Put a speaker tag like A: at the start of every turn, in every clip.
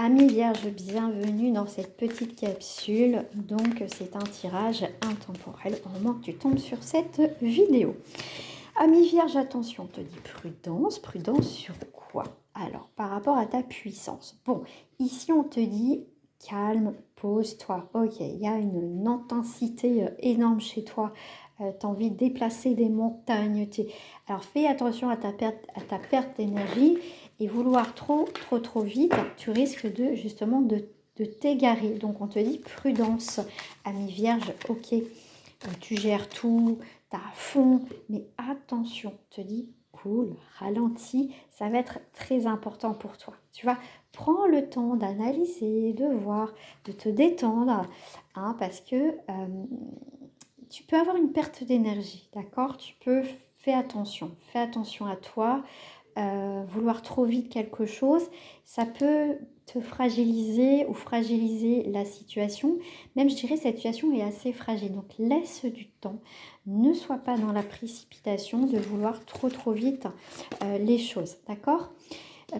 A: Amis Vierge, bienvenue dans cette petite capsule. Donc, c'est un tirage intemporel au moment que tu tombes sur cette vidéo. Amis Vierge, attention, on te dit prudence. Prudence sur quoi? Alors, par rapport à ta puissance. Bon, ici, on te dit calme, pose-toi. Ok, il y a une intensité énorme chez toi. Tu as envie de déplacer des montagnes. Alors, fais attention à ta perte d'énergie. Et vouloir trop vite, tu risques de justement de t'égarer. Donc on te dit prudence, ami Vierge, ok, tu gères tout, t'as à fond, mais attention, te dis cool, ralentis, ça va être très important pour toi. Tu vois, prends le temps d'analyser, de voir, de te détendre, hein, parce que tu peux avoir une perte d'énergie, d'accord? Tu peux, fais attention à toi. Vouloir trop vite quelque chose, ça peut te fragiliser ou fragiliser la situation. Même, je dirais, cette situation est assez fragile. Donc, laisse du temps. Ne sois pas dans la précipitation de vouloir trop vite les choses. D'accord?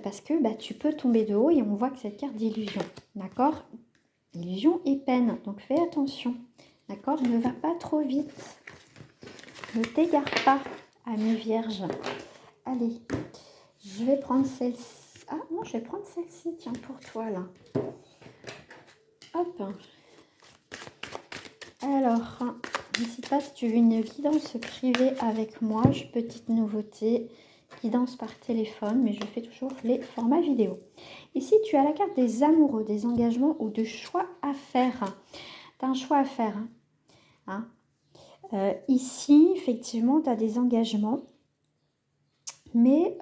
A: Parce que bah, tu peux tomber de haut et on voit que cette carte d'illusion. D'accord? Illusion et peine. Donc, fais attention. D'accord? Ne va pas trop vite. Ne t'égare pas, ami Vierge. Allez. Je vais prendre celle-ci. Ah non, je vais prendre celle-ci, tiens, pour toi, là. Hop. Alors, n'hésite pas si tu veux une guidance privée avec moi. Petite nouveauté, guidance par téléphone, mais je fais toujours les formats vidéo. Ici, tu as la carte des amoureux, des engagements ou de choix à faire. Tu as un choix à faire. Hein. Ici, effectivement, tu as des engagements. Mais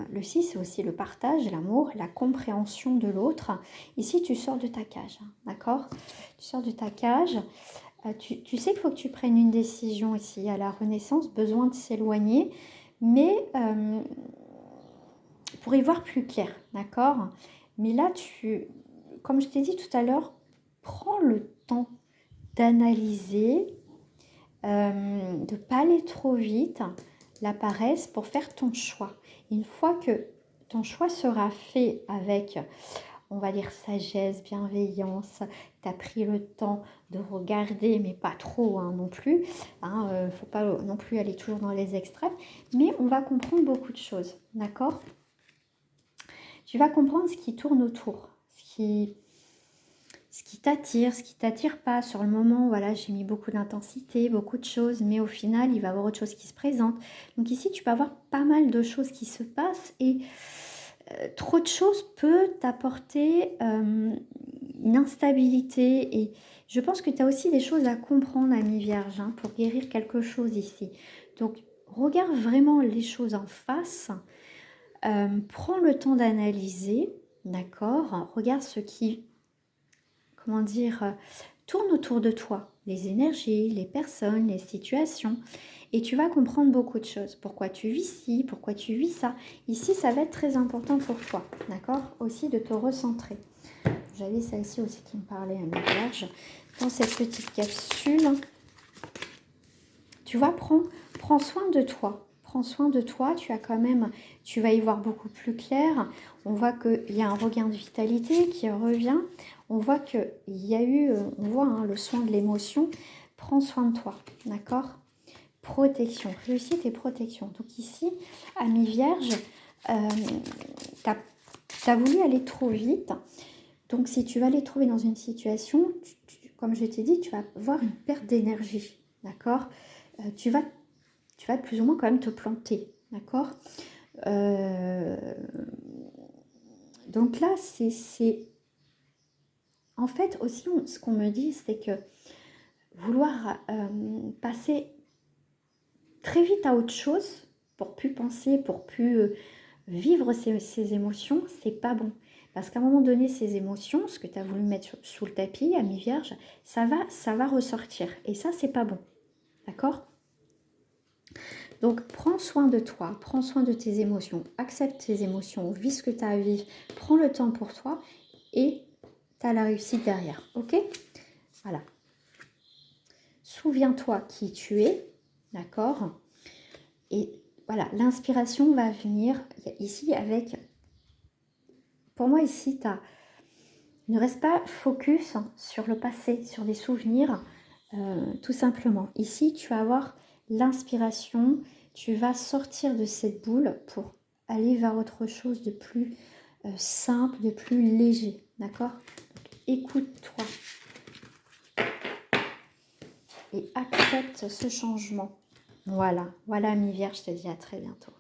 A: le 6, c'est aussi le partage, l'amour, la compréhension de l'autre. Ici, tu sors de ta cage, hein, d'accord? Tu sors de ta cage. Tu sais qu'il faut que tu prennes une décision ici à la Renaissance, besoin de s'éloigner, mais pour y voir plus clair, d'accord? Mais là, comme je t'ai dit tout à l'heure, prends le temps d'analyser, de ne pas aller trop vite, la paresse pour faire ton choix. Une fois que ton choix sera fait avec, on va dire, sagesse, bienveillance, tu as pris le temps de regarder, mais pas trop hein, non plus, hein, faut pas non plus aller toujours dans les extrêmes, mais on va comprendre beaucoup de choses, d'accord? Tu vas comprendre ce qui tourne autour, ce qui t'attire pas. Sur le moment, voilà, j'ai mis beaucoup d'intensité, beaucoup de choses, mais au final, il va y avoir autre chose qui se présente. Donc ici, tu peux avoir pas mal de choses qui se passent et trop de choses peut t'apporter une instabilité. Et je pense que tu as aussi des choses à comprendre, ami Vierge, hein, pour guérir quelque chose ici. Donc, regarde vraiment les choses en face. Prends le temps d'analyser, d'accord? Regarde ce qui comment dire, tourne autour de toi, les énergies, les personnes, les situations, et tu vas comprendre beaucoup de choses. Pourquoi tu vis ci, pourquoi tu vis ça. Ici, ça va être très important pour toi, d'accord? Aussi de te recentrer. J'avais celle-ci aussi qui me parlait à mes vierges. Dans cette petite capsule, tu vois, prends soin de toi. Prends soin de toi, tu vas y voir beaucoup plus clair. On voit qu'il y a un regain de vitalité qui revient. On voit qu'il y a eu, on voit hein, le soin de l'émotion. Prends soin de toi, d'accord? Protection, réussite et protection. Donc ici, ami Vierge, tu as voulu aller trop vite. Donc si tu vas aller trouver dans une situation, comme je t'ai dit, tu vas avoir une perte d'énergie, d'accord? Tu vas plus ou moins quand même te planter, d'accord? Donc là, c'est... En fait, aussi, ce qu'on me dit, c'est que vouloir passer très vite à autre chose, pour plus penser, pour plus vivre ces émotions, c'est pas bon. Parce qu'à un moment donné, ces émotions, ce que tu as voulu mettre sous le tapis, ami Vierge, ça va ressortir. Et ça, c'est pas bon, d'accord? Donc, prends soin de toi, prends soin de tes émotions, accepte tes émotions, vis ce que tu as à vivre, prends le temps pour toi et tu as la réussite derrière, ok? Voilà. Souviens-toi qui tu es, d'accord? Et voilà, l'inspiration va venir ici avec pour moi ici, ne reste pas focus sur le passé, sur des souvenirs, tout simplement. Ici, tu vas avoir l'inspiration, tu vas sortir de cette boule pour aller vers autre chose de plus simple, de plus léger, d'accord? Écoute-toi et accepte ce changement. Voilà, voilà, mi-Vierge, je te dis à très bientôt.